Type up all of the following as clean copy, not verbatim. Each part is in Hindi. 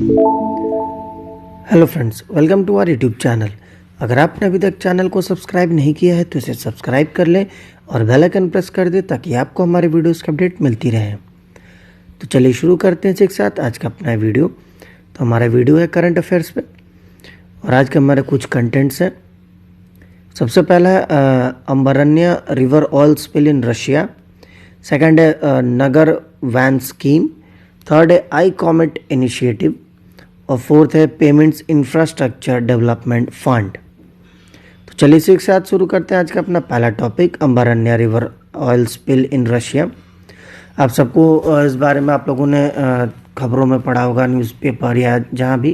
Hello friends, welcome to our YouTube channel. अगर आपने अभी तक चैनल को सब्सक्राइब नहीं किया है तो इसे सब्सक्राइब कर लें और बेल आइकन प्रेस कर दें ताकि आपको हमारे वीडियोस की अपडेट मिलती रहे। तो चलिए शुरू करते हैं एक साथ आज का अपना वीडियो। तो हमारा वीडियो है करंट अफेयर्स पे और आज के हमारे कुछ कंटेंट्स हैं। सबसे पहला है Ambarnaya river oil spill in Russia. Second है नगर वैन स्कीम। थर्ड है आई कॉमेट इनिशिएटिव और फोर्थ है पेमेंट्स इंफ्रास्ट्रक्चर डेवलपमेंट फंड। तो चलिए इसी के साथ शुरू करते हैं आज का अपना पहला topic, Ambarnaya river oil spill in Russia. आप सबको इस बारे में आप लोगों ने खबरों में पढ़ा होगा, न्यूज़पेपर या जहाँ भी,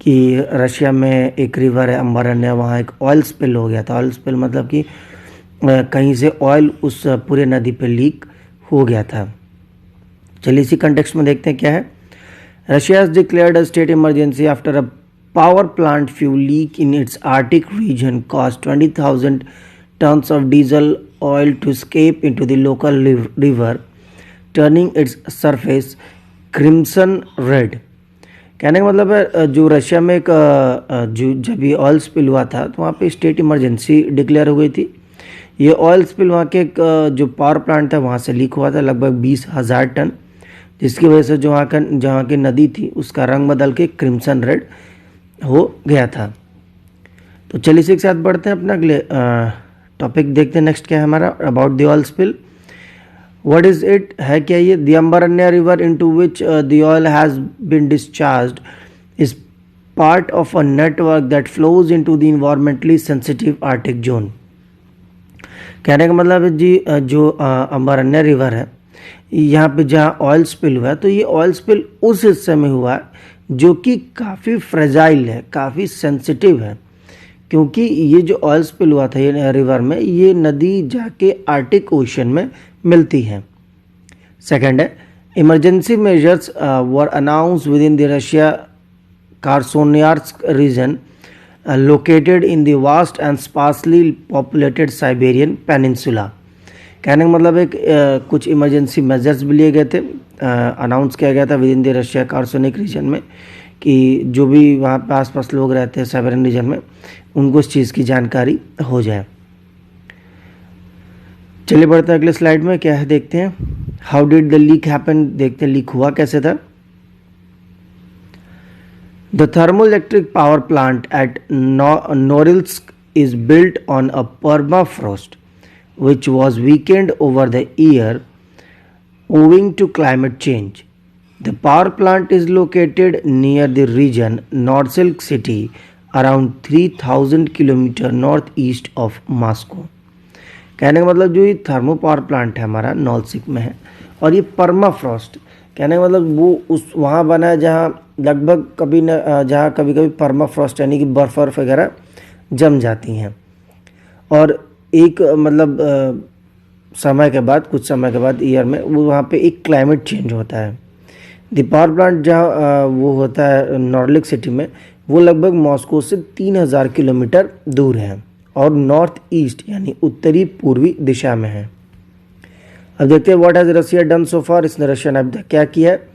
कि रशिया में एक रिवर है अंबरन्या, वहाँ एक ऑयल स्पिल हो गया था। ऑयल स्पिल मतलब कि कहीं से ऑयल उस पूरे नदी पे लीक हो गया था। चलिए इसी कंटेक्स्ट में देखते हैं क्या है। Russia has declared a state emergency after a power plant fuel leak in its Arctic region caused 20,000 tons of diesel oil to escape into the local river, turning its surface crimson red. कहने का मतलब है जो रशिया में एक जब ये ऑयल स्पिल हुआ था तो वहाँ पे स्टेट इमरजेंसी डिक्लेयर हो गई थी। ये ऑयल स्पिल वहाँ के जो पावर प्लांट था वहाँ से लीक हुआ था, लगभग 20,000 टन, जिसकी वजह से जो जहाँ की नदी थी उसका रंग बदल के क्रिम्सन रेड हो गया था। तो चलिए इसी के साथ बढ़ते हैं अपना अगले टॉपिक देखते हैं। नेक्स्ट क्या है हमारा, about the oil spill. What is it, है क्या ये? The Ambarnaya river into which the oil has been discharged is part of a network that flows into the environmentally sensitive Arctic zone. कहने का मतलब है जी, जो अंबरन्या रिवर है यहाँ पे जहाँ ऑयल स्पिल हुआ है तो ये ऑयल स्पिल उस हिस्से में हुआ है जो कि काफ़ी फ्रेजाइल है, काफ़ी सेंसिटिव है, क्योंकि ये जो ऑयल स्पिल हुआ था ये रिवर में, ये नदी जाके आर्टिक ओशन में मिलती है। सेकंड है, emergency measures were announce within the Russia Krasnoyarsk region located in the vast and sparsely populated Siberian peninsula. कहने का मतलब एक कुछ इमरजेंसी मेजर्स भी लिए गए थे, अनाउंस किया गया था within the Russia Krasnoyarsk region में, कि जो भी वहाँ पे आसपास लोग रहते हैं साइबेरियन रीजन में उनको इस चीज़ की जानकारी हो जाए। चलिए बढ़ते हैं अगले स्लाइड में, क्या है देखते हैं। How did the leak happen, देखते हैं लीक हुआ कैसे था। The thermoelectric power plant at Norilsk is built on a permafrost which was weakened over the year owing to climate change. The power plant is located near the region Norilsk city, around 3,000 km northeast of Moscow. कहने का मतलब जो ये थर्मो पावर प्लांट है हमारा नोरिल्स्क में है और ये परमाफ्रॉस्ट, कहने का मतलब वो उस वहाँ बना है जहाँ लगभग जहाँ कभी कभी परमाफ्रॉस्ट यानी कि बर्फ़ वगैरह जम जाती हैं और एक मतलब समय के बाद, कुछ समय के बाद ईयर में वो वहाँ पे एक क्लाइमेट चेंज होता है। द पावर प्लांट जहाँ वो होता है नॉर्लिक सिटी में, वो लगभग मॉस्को से 3,000 किलोमीटर दूर है और नॉर्थ ईस्ट यानी उत्तरी पूर्वी दिशा में है। अब देखते हैं what has Russia done so far, इसने रशिया ने अब तक क्या किया है।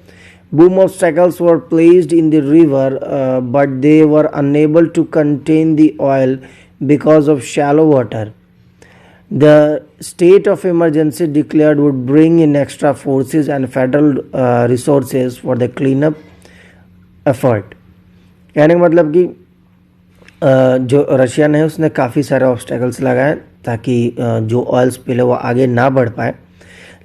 Boom obstacles were placed in the river but they were unable to contain the oil because of shallow water. The state of emergency declared would bring in extra forces and federal resources for the cleanup effort. कहने का मतलब कि जो रशिया ने उसने काफ़ी सारे ऑब्स्टेकल्स लगाए ताकि जो ऑयल स्पिल है वो आगे ना बढ़ पाए,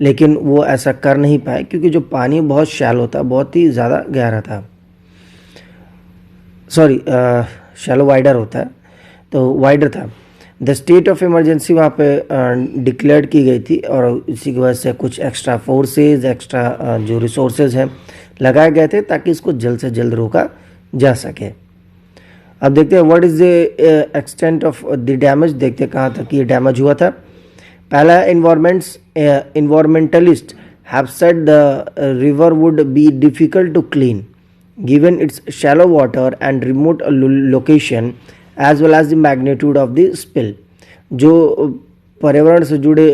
लेकिन वो ऐसा कर नहीं पाए क्योंकि जो पानी बहुत शैलो था, बहुत ही ज़्यादा गहरा था, सॉरी शैलो वाइडर होता है तो वाइडर था। द स्टेट ऑफ इमरजेंसी वहाँ पे डिक्लेयर की गई थी और इसी की वजह से कुछ एक्स्ट्रा फोर्सेस, एक्स्ट्रा जो रिसोर्सेज हैं लगाए गए थे ताकि इसको जल्द से जल्द रोका जा सके। अब देखते हैं what is the extent of the damage, देखते हैं कहाँ तक ये डैमेज हुआ था। पहला, environmentalist have said the river would be difficult to clean given its shallow water and remote location as well as the magnitude of the spill. जो पर्यावरण से जुड़े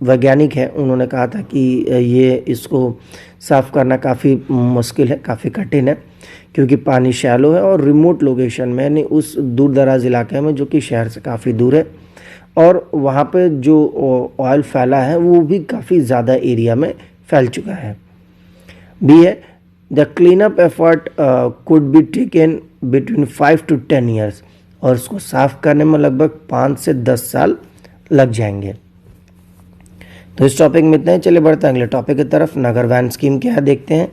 वैज्ञानिक हैं, उन्होंने कहा था कि ये इसको साफ़ करना काफ़ी मुश्किल है, काफ़ी कठिन है, क्योंकि पानी शैलो है और रिमोट लोकेशन में, यानी उस दूर दराज इलाके में जो कि शहर से काफ़ी दूर है, और वहाँ पे जो ऑयल फैला है वो भी काफ़ी ज़्यादा एरिया में फैल चुका है। बी है, the clean up effort could be taken between 5 to 10 years, और इसको साफ करने में लगभग 5 से 10 साल लग जाएंगे। तो इस टॉपिक में इतना ही, चलिए बढ़ते हैं अगले टॉपिक की तरफ। नगर वैन स्कीम क्या है देखते हैं।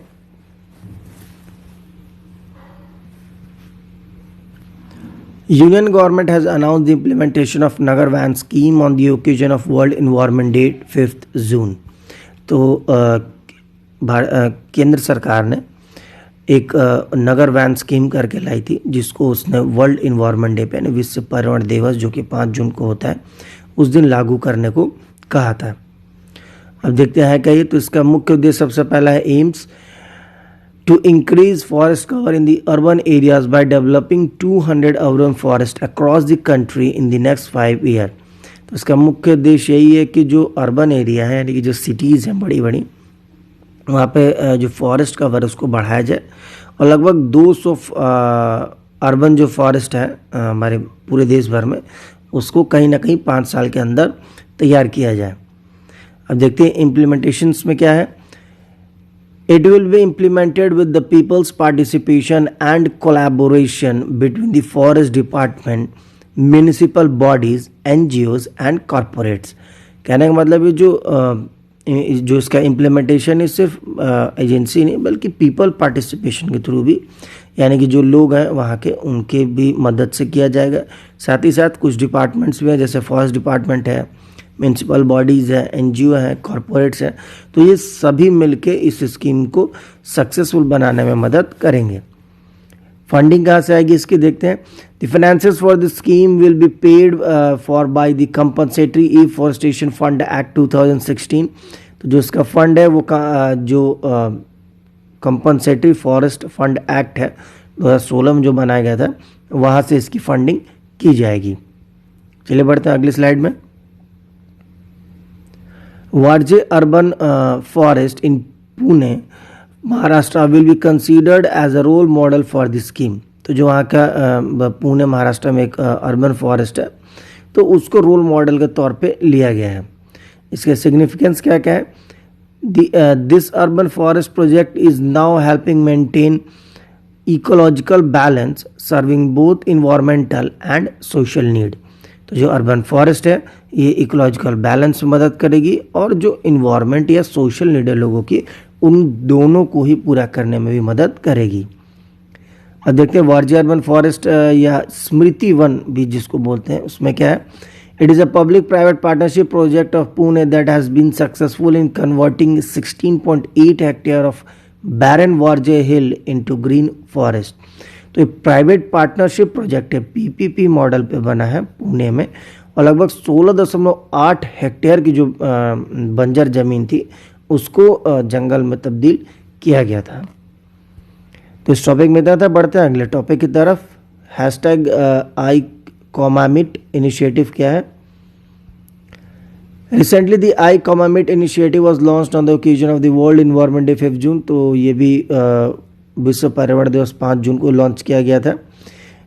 Union government has announced the implementation of Nagar Van scheme on the occasion of World Environment Day 5th June। तो केंद्र सरकार ने एक नगर वैन स्कीम करके लाई थी, जिसको उसने वर्ल्ड इन्वायरमेंट डे पे, विश्व पर्यावरण दिवस जो कि 5 जून को होता है, उस दिन लागू करने को कहा था। अब देखते हैं क्या ये। तो इसका मुख्य उद्देश्य सबसे पहला है AIIMS to increase forest cover in the urban areas by developing 200 urban forests across the country in the next 5 years। तो इसका मुख्य उद्देश्य यही है कि जो अर्बन एरिया है, यानी कि जो सिटीज़ हैं बड़ी बड़ी, वहाँ पे जो फॉरेस्ट कवर उसको बढ़ाया जाए, और लगभग 200 अर्बन जो फॉरेस्ट है हमारे पूरे देश भर में, उसको कहीं ना कहीं 5 साल के अंदर तैयार किया जाए। अब देखते हैं इम्प्लीमेंटेशंस में क्या है। It will be implemented with the people's participation and collaboration between the forest department, municipal bodies, NGOs and corporates। कहने का मतलब ये जो इसका इम्प्लीमेंटेशन है, सिर्फ एजेंसी नहीं बल्कि पीपल पार्टिसिपेशन के थ्रू भी, यानी कि जो लोग हैं वहाँ के, उनके भी मदद से किया जाएगा। साथ ही साथ कुछ डिपार्टमेंट्स भी हैं, जैसे फॉरेस्ट डिपार्टमेंट है, म्यूनसिपल बॉडीज़ हैं, एनजीओ हैं, कॉरपोरेट्स हैं, तो ये सभी मिलके इस स्कीम को सक्सेसफुल बनाने में मदद करेंगे। फंडिंग कहाँ से आएगी इसकी देखते हैं। The finances for the scheme will be paid for by the compensatory afforestation fund act 2016। तो जो इसका फंड है वो जो कंपनसेटरी फॉरेस्ट फंड एक्ट है 2016 में जो बनाया गया था, वहाँ से इसकी फंडिंग की जाएगी। चलिए बढ़ते हैं अगली स्लाइड में। Varje urban forest in Pune, Maharashtra will be considered as a role model for the scheme। तो जो वहाँ का पुणे महाराष्ट्र में एक अर्बन फॉरेस्ट है, तो उसको रोल मॉडल के तौर पे लिया गया है। इसके सिग्निफिकेंस क्या क्या है। This urban forest project is now helping maintain ecological balance, serving both environmental and social need. तो जो अर्बन फॉरेस्ट है ये इकोलॉजिकल बैलेंस में मदद करेगी, और जो इन्वायरमेंट या सोशल नीड है लोगों की, उन दोनों को ही पूरा करने में भी मदद करेगी। अब देखते हैं वारजे अर्बन फॉरेस्ट या स्मृति वन भी जिसको बोलते हैं, उसमें क्या है। It is a public private partnership project of Pune that has been successful in converting 16.8 hectare of barren Warje hill into green forest. तो ये प्राइवेट पार्टनरशिप प्रोजेक्ट है, पीपीपी मॉडल पे बना है पुणे में, और लगभग 16.8 हेक्टेयर की जो बंजर ज़मीन थी उसको जंगल में तब्दील किया गया था। तो इस टॉपिक में था। बढ़ते हैं अगले टॉपिक की तरफ। हैशटैग आई कॉमामिट इनिशिएटिव क्या है। Recently the I commit initiative was launched on the occasion of the world environment day 5 June. तो ये भी विश्व पर्यावरण दिवस 5 जून को लॉन्च किया गया था।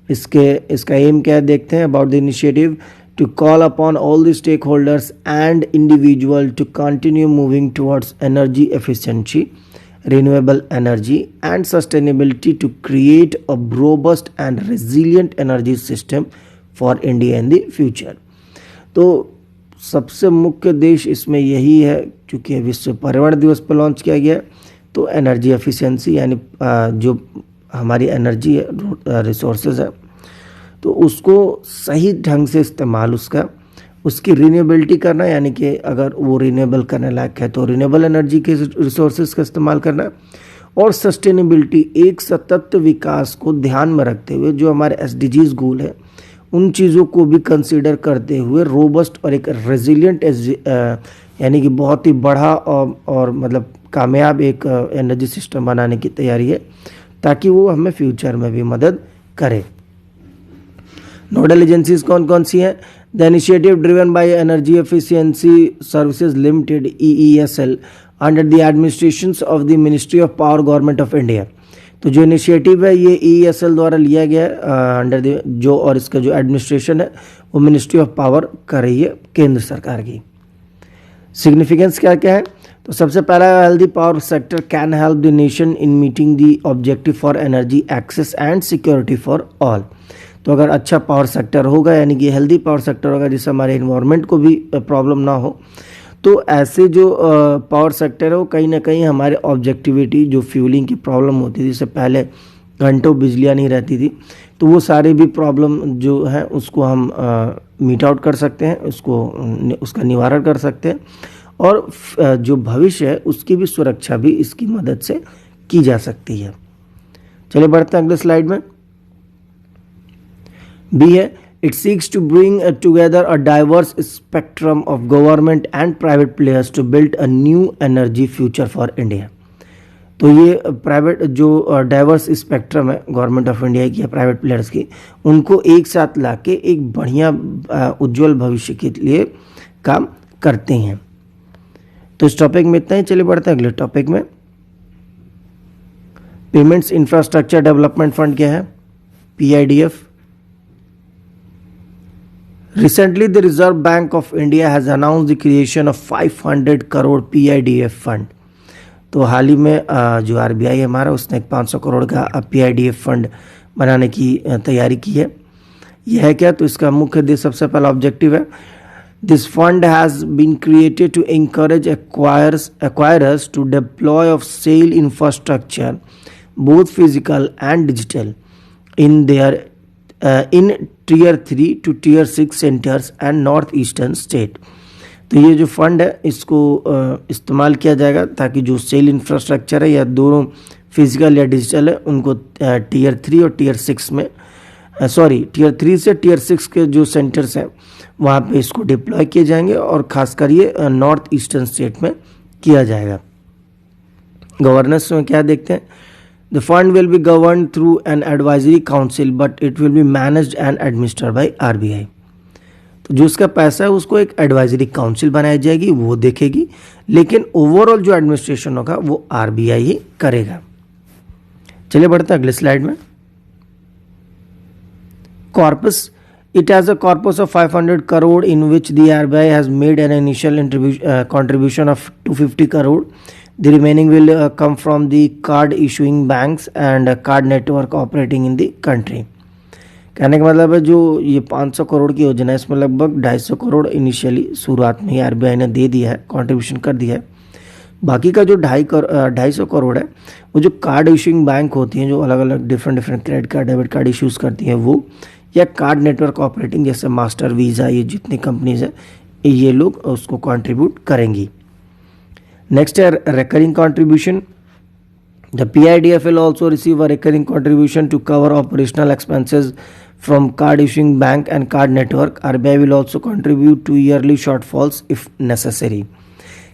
इसका एम क्या है देखते हैं। About the initiative to call upon all the stakeholders and individuals to continue moving towards energy efficiency, renewable energy and sustainability to create a robust and resilient energy system for India in the future। तो सबसे मुख्य देश इसमें यही है, क्योंकि विश्व पर्यावरण दिवस पर लॉन्च किया गया, तो एनर्जी एफिशिएंसी यानी जो हमारी एनर्जी है, रिसोर्सेज है, तो उसको सही ढंग से इस्तेमाल उसकी रिन्यूएबिलिटी करना, यानी कि अगर वो रिन्यूएबल करने लायक है तो रिन्यूएबल एनर्जी के रिसोर्सेज का इस्तेमाल करना, और सस्टेनेबिलिटी एक सतत विकास को ध्यान में रखते हुए जो हमारे एसडीजीज गोल है उन चीज़ों को भी कंसीडर करते हुए रोबस्ट और एक रेजिलिएंट यानी कि बहुत ही बड़ा और मतलब कामयाब एक एनर्जी सिस्टम बनाने की तैयारी है, ताकि वो हमें फ्यूचर में भी मदद करे। नोडल एजेंसीज कौन कौन सी हैं? The initiative driven by energy efficiency services limited EESL under the administration of the ministry of power government of India. तो जो इनिशिएटिव है ये EESL द्वारा लिया गया है अंडर द जो, और इसका जो एडमिनिस्ट्रेशन है वो मिनिस्ट्री ऑफ पावर कर रही है केंद्र सरकार की। सिग्निफिकेंस क्या क्या है? तो सबसे पहला, healthy power sector can help the nation in meeting the objective for energy access and security for all. तो अगर अच्छा पावर सेक्टर होगा, यानी कि हेल्दी पावर सेक्टर होगा जिससे हमारे इन्वायरमेंट को भी प्रॉब्लम ना हो, तो ऐसे जो पावर सेक्टर है वो कहीं ना कहीं हमारे ऑब्जेक्टिविटी, जो फ्यूलिंग की प्रॉब्लम होती थी, जिससे पहले घंटों बिजलियाँ नहीं रहती थी, तो वो सारे भी प्रॉब्लम जो है उसको हम मीट आउट कर सकते हैं, उसका निवारण कर सकते हैं, और जो भविष्य है उसकी भी सुरक्षा भी इसकी मदद से की जा सकती है। चलिए बढ़ते हैं अगले स्लाइड में। बी है, it seeks to bring together a diverse spectrum of government and private players to build a new energy future for India. तो ये प्राइवेट जो डाइवर्स स्पेक्ट्रम है गवर्नमेंट ऑफ इंडिया की या प्राइवेट प्लेयर्स की, उनको एक साथ लाके एक बढ़िया उज्जवल भविष्य के लिए काम करते हैं। तो इस टॉपिक में इतना ही। चलिए बढ़ते हैं अगले टॉपिक में। पेमेंट्स इंफ्रास्ट्रक्चर डेवलपमेंट फंड क्या है? PIDF। Recently, the Reserve Bank of India has announced the creation of 500 crore PIDF fund. तो हाल ही में जो RBI है हमारा, उसने एक 500 करोड़ का PIDF फंड बनाने की तैयारी की है। यह है क्या? तो इसका मुख्य उद्देश्य, सबसे पहला ऑब्जेक्टिव है, this fund has been created to encourage acquirers to deploy of sale infrastructure, both physical and digital, in their in Tier 3 to Tier 6 centres and north eastern state. तो ये जो फंड है इसको इस्तेमाल किया जाएगा ताकि जो सेल इंफ्रास्ट्रक्चर है या दोनों फिजिकल या डिजिटल है उनको Tier 3 और Tier 6 में Tier 3 से Tier 6 के जो सेंटर्स हैं वहाँ पे इसको डिप्लॉय किए जाएंगे, और खासकर ये नॉर्थ ईस्टर्न स्टेट में किया जाएगा। गवर्नेंस में क्या देखते हैं? The fund will be governed through an advisory council, but it will be managed and administered by RBI। तो जो इसका पैसा है उसको एक एडवाइजरी काउंसिल बनाई जाएगी, वो देखेगी, लेकिन ओवरऑल जो एडमिनिस्ट्रेशन होगा वो RBI ही करेगा। चलिए बढ़ते हैं अगले स्लाइड में। Corpus, it has a corpus of 500 crore in which the RBI has made an initial contribution of 250 crore. The remaining will come from the card issuing banks and card network operating in the country। कहने का मतलब है जो ये 500 करोड़ की योजना है इसमें लगभग 250 करोड़ इनिशियली शुरुआत में ही RBI ने दे दिया है, कंट्रीब्यूशन कर दिया है। बाकी का जो 250 करोड़ है वो जो कार्ड इशूइंग बैंक होती हैं, जो अलग अलग different credit card, debit card issues करती हैं वो, या कार्ड नेटवर्क ऑपरेटिंग जैसे मास्टर, वीज़ा, ये जितनी कंपनीज हैं ये लोग उसको कंट्रीब्यूट करेंगी। नेक्स्ट है recurring contribution. The PIDF will also receive a recurring contribution to cover operational expenses from card issuing bank and card network. RBI will also contribute to yearly shortfalls if necessary।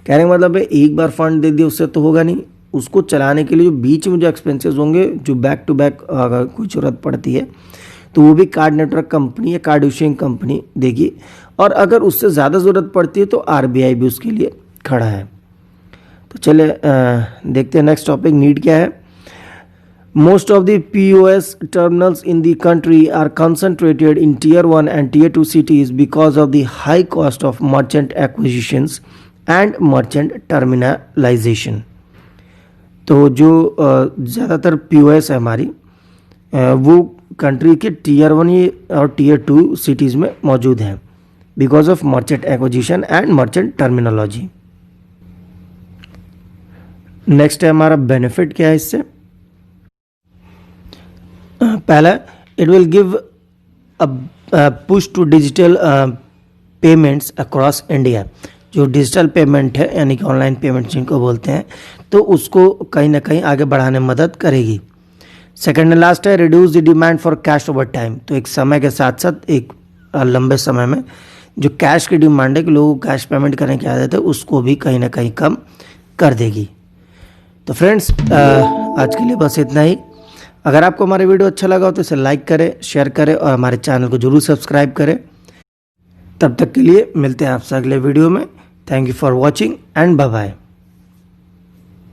कहने का मतलब है एक बार फंड दे दिया उससे तो होगा नहीं, उसको चलाने के लिए जो बीच में जो एक्सपेंसेस होंगे, जो बैक टू बैक अगर कोई जरूरत पड़ती है तो वो भी कार्ड नेटवर्क कंपनी या कार्ड इशूइंग कंपनी देगी, और अगर उससे ज़्यादा ज़रूरत पड़ती है तो RBI भी उसके लिए खड़ा है। तो चले देखते हैं नेक्स्ट टॉपिक, नीड क्या है। Most of the POS terminals in the country are concentrated in Tier 1 and Tier 2 cities because of the high cost of merchant acquisitions and merchant terminalization. तो जो ज़्यादातर POS है हमारी वो कंट्री के Tier 1 और Tier 2 सिटीज़ में मौजूद हैं because of merchant acquisition and merchant terminology. Next है हमारा बेनिफिट क्या है इससे। पहला, it will give a push to digital payments across India. जो डिजिटल पेमेंट है यानी कि ऑनलाइन पेमेंट जिनको बोलते हैं, तो उसको कहीं ना कहीं आगे बढ़ाने में मदद करेगी। सेकेंड एंड लास्ट है, reduce the demand for cash over time. तो एक समय के साथ साथ एक लंबे समय में जो कैश की डिमांड है कि लोग कैश पेमेंट करने की आदत है उसको भी कहीं ना कहीं कम कर देगी। तो फ्रेंड्स आज के लिए बस इतना ही। अगर आपको हमारे वीडियो अच्छा लगा हो तो इसे लाइक करें, शेयर करें और हमारे चैनल को जरूर सब्सक्राइब करें। तब तक के लिए मिलते हैं आपसे अगले वीडियो में। Thank you for watching and bye bye.